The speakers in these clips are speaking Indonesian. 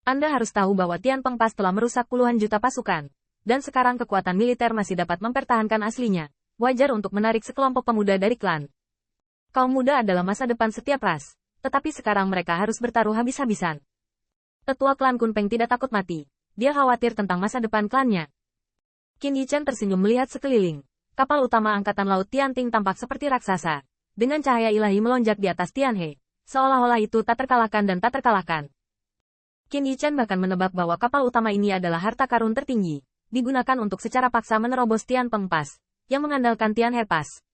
Anda harus tahu bahwa Tian Pengpas telah merusak puluhan juta pasukan. Dan sekarang kekuatan militer masih dapat mempertahankan aslinya. Wajar untuk menarik sekelompok pemuda dari klan. Kaum muda adalah masa depan setiap ras. Tetapi sekarang mereka harus bertaruh habis-habisan. Tetua klan Kunpeng tidak takut mati. Dia khawatir tentang masa depan klannya. Qin Yichen tersenyum melihat sekeliling. Kapal utama Angkatan Laut Tianting tampak seperti raksasa. Dengan cahaya ilahi melonjak di atas Tianhe. Seolah-olah itu tak terkalahkan dan tak terkalahkan. Qin Yichen bahkan menebak bahwa kapal utama ini adalah harta karun tertinggi. Digunakan untuk secara paksa menerobos Tian Pengpas. Yang mengandalkan Tianhe Pass.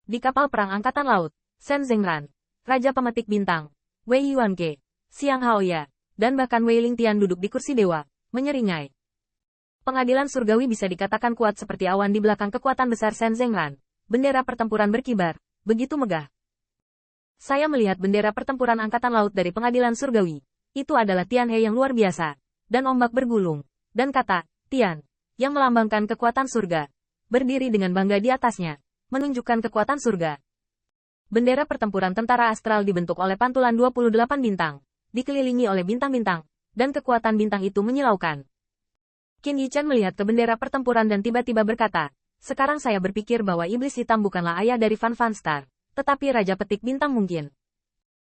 Di kapal perang Angkatan Laut, Shen Zengran, Raja Pemetik Bintang, Wei Yuanke, Xiang Haoya, dan bahkan Wei Lingtian duduk di kursi dewa, menyeringai. Pengadilan surgawi bisa dikatakan kuat seperti awan di belakang kekuatan besar Shen Zengran. Bendera pertempuran berkibar, begitu megah. Saya melihat bendera pertempuran Angkatan Laut dari pengadilan surgawi. Itu adalah Tianhe yang luar biasa. Dan ombak bergulung. Dan kata, Tian, yang melambangkan kekuatan surga. Berdiri dengan bangga di atasnya. Menunjukkan kekuatan surga. Bendera pertempuran tentara astral dibentuk oleh pantulan 28 bintang. Dikelilingi oleh bintang-bintang. Dan kekuatan bintang itu menyilaukan. Qin Yichen melihat ke bendera pertempuran dan tiba-tiba berkata, sekarang saya berpikir bahwa iblis hitam bukanlah ayah dari Fan Fan Star, tetapi Raja Petik Bintang mungkin.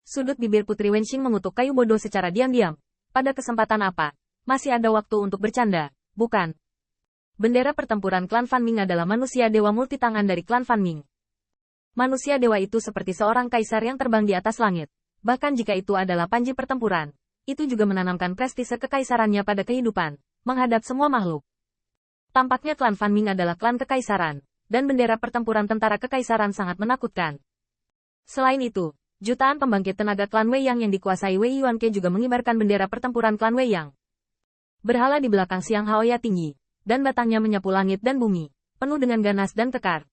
Sudut bibir Putri Wenxing mengutuk kayu bodoh secara diam-diam. Pada kesempatan apa? Masih ada waktu untuk bercanda, bukan? Bendera pertempuran klan Fan Ming adalah manusia dewa multitangan dari klan Fan Ming. Manusia dewa itu seperti seorang kaisar yang terbang di atas langit. Bahkan jika itu adalah panji pertempuran, itu juga menanamkan prestise kekaisarannya pada kehidupan. Menghadap semua makhluk. Tampaknya klan Fan Ming adalah klan kekaisaran, dan bendera pertempuran tentara kekaisaran sangat menakutkan. Selain itu, jutaan pembangkit tenaga klan Wei Yang yang dikuasai Wei Yuanke juga mengibarkan bendera pertempuran klan Wei Yang. Berhala di belakang Xiang Haoya tinggi, dan batangnya menyapu langit dan bumi, penuh dengan ganas dan kekar.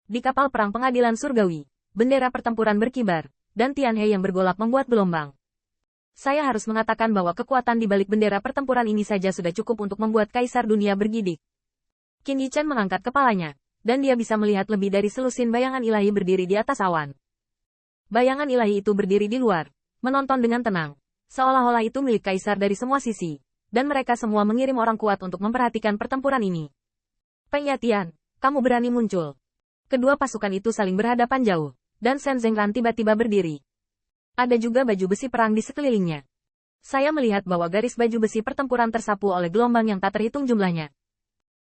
Di kapal perang pengadilan surgawi, bendera pertempuran berkibar, dan Tianhe yang bergolak membuat gelombang. Saya harus mengatakan bahwa kekuatan di balik bendera pertempuran ini saja sudah cukup untuk membuat kaisar dunia bergidik. Qin Yichen mengangkat kepalanya, dan dia bisa melihat lebih dari selusin bayangan ilahi berdiri di atas awan. Bayangan ilahi itu berdiri di luar, menonton dengan tenang, seolah-olah itu milik kaisar dari semua sisi, dan mereka semua mengirim orang kuat untuk memperhatikan pertempuran ini. Peng Yatian, kamu berani muncul. Kedua pasukan itu saling berhadapan jauh, dan Shen Zengran tiba-tiba berdiri. Ada juga baju besi perang di sekelilingnya. Saya melihat bahwa garis baju besi pertempuran tersapu oleh gelombang yang tak terhitung jumlahnya.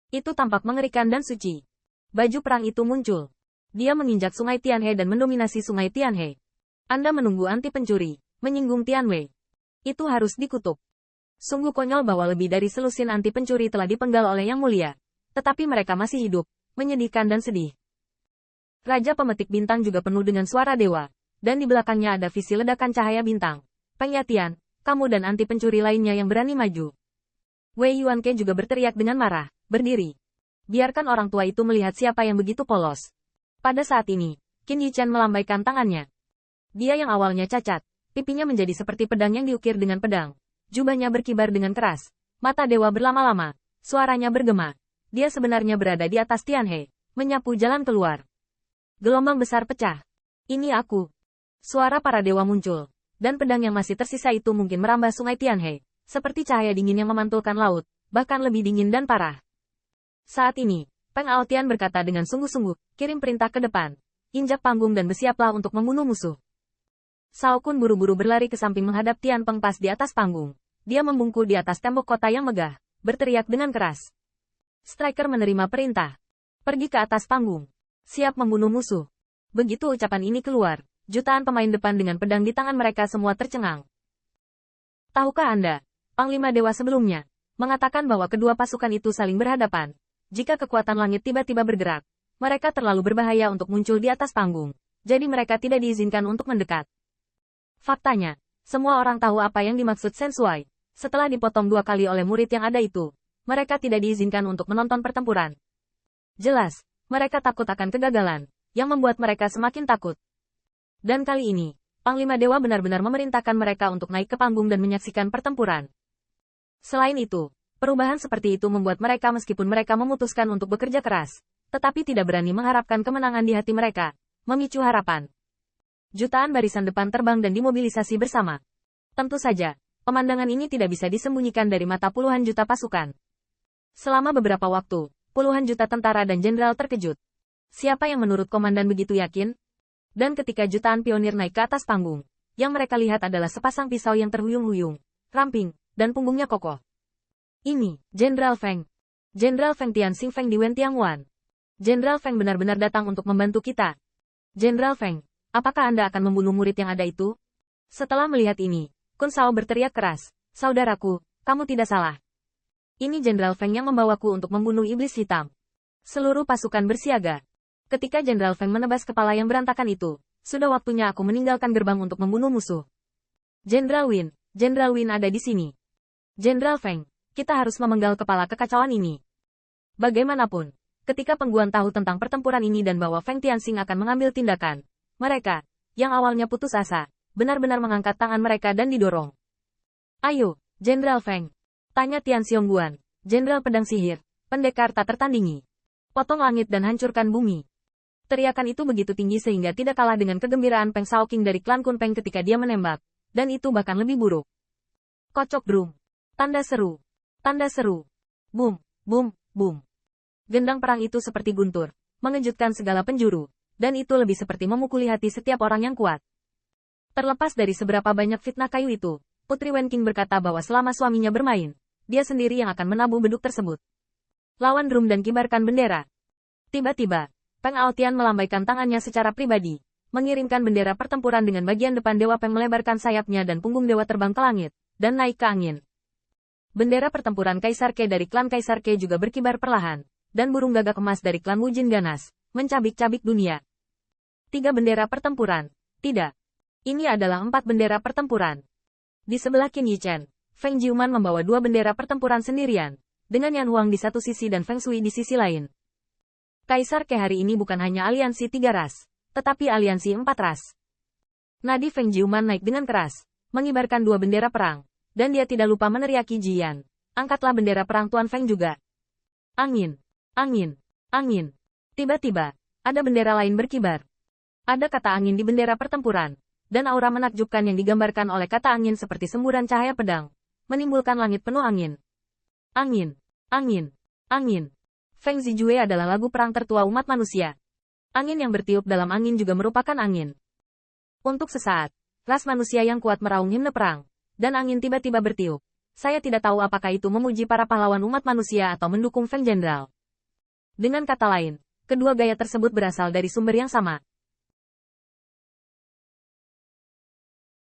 Itu tampak mengerikan dan suci. Baju perang itu muncul. Dia menginjak sungai Tianhe dan mendominasi sungai Tianhe. Anda menunggu anti pencuri, menyinggung Tianwei. Itu harus dikutuk. Sungguh konyol bahwa lebih dari selusin anti pencuri telah dipenggal oleh Yang Mulia. Tetapi mereka masih hidup, menyedihkan dan sedih. Raja Pemetik Bintang juga penuh dengan suara dewa. Dan di belakangnya ada visi ledakan cahaya bintang. Peng Yatian, kamu dan anti pencuri lainnya yang berani maju. Wei Yuanke juga berteriak dengan marah, berdiri. Biarkan orang tua itu melihat siapa yang begitu polos. Pada saat ini, Qin Yichen melambaikan tangannya. Dia yang awalnya cacat, pipinya menjadi seperti pedang yang diukir dengan pedang. Jubahnya berkibar dengan keras. Mata dewa berlama-lama, suaranya bergema. Dia sebenarnya berada di atas Tianhe, menyapu jalan keluar. Gelombang besar pecah. Ini aku. Suara para dewa muncul, dan pedang yang masih tersisa itu mungkin merambah sungai Tianhe, seperti cahaya dingin yang memantulkan laut, bahkan lebih dingin dan parah. Saat ini, Peng Aotian berkata dengan sungguh-sungguh, kirim perintah ke depan, injak panggung dan bersiaplah untuk membunuh musuh. Shao Kun buru-buru berlari ke samping menghadap Tian Pengpas di atas panggung. Dia membungkuk di atas tembok kota yang megah, berteriak dengan keras. Striker menerima perintah. Pergi ke atas panggung. Siap membunuh musuh. Begitu ucapan ini keluar. Jutaan pemain depan dengan pedang di tangan mereka semua tercengang. Tahukah Anda, Panglima Dewa sebelumnya, mengatakan bahwa kedua pasukan itu saling berhadapan. Jika kekuatan langit tiba-tiba bergerak, mereka terlalu berbahaya untuk muncul di atas panggung. Jadi mereka tidak diizinkan untuk mendekat. Faktanya, semua orang tahu apa yang dimaksud Shen Shuai. Setelah dipotong 2 kali oleh murid yang ada itu, mereka tidak diizinkan untuk menonton pertempuran. Jelas, mereka takut akan kegagalan, yang membuat mereka semakin takut. Dan kali ini, Panglima Dewa benar-benar memerintahkan mereka untuk naik ke panggung dan menyaksikan pertempuran. Selain itu, perubahan seperti itu membuat mereka meskipun mereka memutuskan untuk bekerja keras, tetapi tidak berani mengharapkan kemenangan di hati mereka, memicu harapan. Jutaan barisan depan terbang dan dimobilisasi bersama. Tentu saja, Pemandangan ini tidak bisa disembunyikan dari mata puluhan juta pasukan. Selama beberapa waktu, puluhan juta tentara dan jenderal terkejut. Siapa yang menurut komandan begitu yakin? Dan ketika jutaan pionir naik ke atas panggung, yang mereka lihat adalah sepasang pisau yang terhuyung-huyung, ramping, dan punggungnya kokoh. Ini, Jenderal Feng. Jenderal Feng Tianxing Feng di Wen Tiangwan. Jenderal Feng benar-benar datang untuk membantu kita. Jenderal Feng, apakah Anda akan membunuh murid yang ada itu? Setelah melihat ini, Kun Shao berteriak keras, saudaraku, kamu tidak salah. Ini Jenderal Feng yang membawaku untuk membunuh iblis hitam. Seluruh pasukan bersiaga. Ketika Jenderal Feng menebas kepala yang berantakan itu, sudah waktunya aku meninggalkan gerbang untuk membunuh musuh. Jenderal Win ada di sini. Jenderal Feng, kita harus memenggal kepala kekacauan ini. Bagaimanapun, ketika Pengguan tahu tentang pertempuran ini dan bahwa Feng Tianxing akan mengambil tindakan, mereka, yang awalnya putus asa, benar-benar mengangkat tangan mereka dan didorong. Ayo, Jenderal Feng. Tanya Tian Xiongguan, Jenderal Pedang Sihir, pendekar tak tertandingi. Potong langit dan hancurkan bumi. Teriakan itu begitu tinggi sehingga tidak kalah dengan kegembiraan Peng Shaoqing dari klan Kun Peng ketika dia menembak, dan itu bahkan lebih buruk. Kocok drum. Tanda seru. Tanda seru. Boom, boom, boom. Gendang perang itu seperti guntur, mengejutkan segala penjuru, dan itu lebih seperti memukuli hati setiap orang yang kuat. Terlepas dari seberapa banyak fitnah kayu itu, Putri Wen Qing berkata bahwa selama suaminya bermain, dia sendiri yang akan menabuh beduk tersebut. Lawan drum dan kibarkan bendera. Tiba-tiba, Peng Aotian melambaikan tangannya secara pribadi, mengirimkan bendera pertempuran dengan bagian depan Dewa Peng melebarkan sayapnya dan punggung dewa terbang ke langit, dan naik ke angin. Bendera pertempuran Kaisar Ke dari klan Kaisar Ke juga berkibar perlahan, dan burung gagak emas dari klan Wujin ganas, mencabik-cabik dunia. 3 bendera pertempuran. Tidak. Ini adalah 4 bendera pertempuran. Di sebelah Qin Yichen, Feng Jiuman membawa 2 bendera pertempuran sendirian, dengan Yan Huang di satu sisi dan Feng Shui di sisi lain. Kaisar Ke hari ini bukan hanya aliansi 3 ras, tetapi aliansi 4 ras. Nadi Feng Jiuman naik dengan keras, mengibarkan 2 bendera perang, dan dia tidak lupa meneriaki Jian, angkatlah bendera perang Tuan Feng juga. Angin, angin, angin. Tiba-tiba, ada bendera lain berkibar. Ada kata angin di bendera pertempuran, dan aura menakjubkan yang digambarkan oleh kata angin seperti semburan cahaya pedang, menimbulkan langit penuh angin. Angin, angin, angin. Feng Zijue adalah lagu perang tertua umat manusia. Angin yang bertiup dalam angin juga merupakan angin. Untuk sesaat, ras manusia yang kuat meraung himne perang, dan angin tiba-tiba bertiup. Saya tidak tahu apakah itu memuji para pahlawan umat manusia atau mendukung Feng Jenderal. Dengan kata lain, kedua gaya tersebut berasal dari sumber yang sama.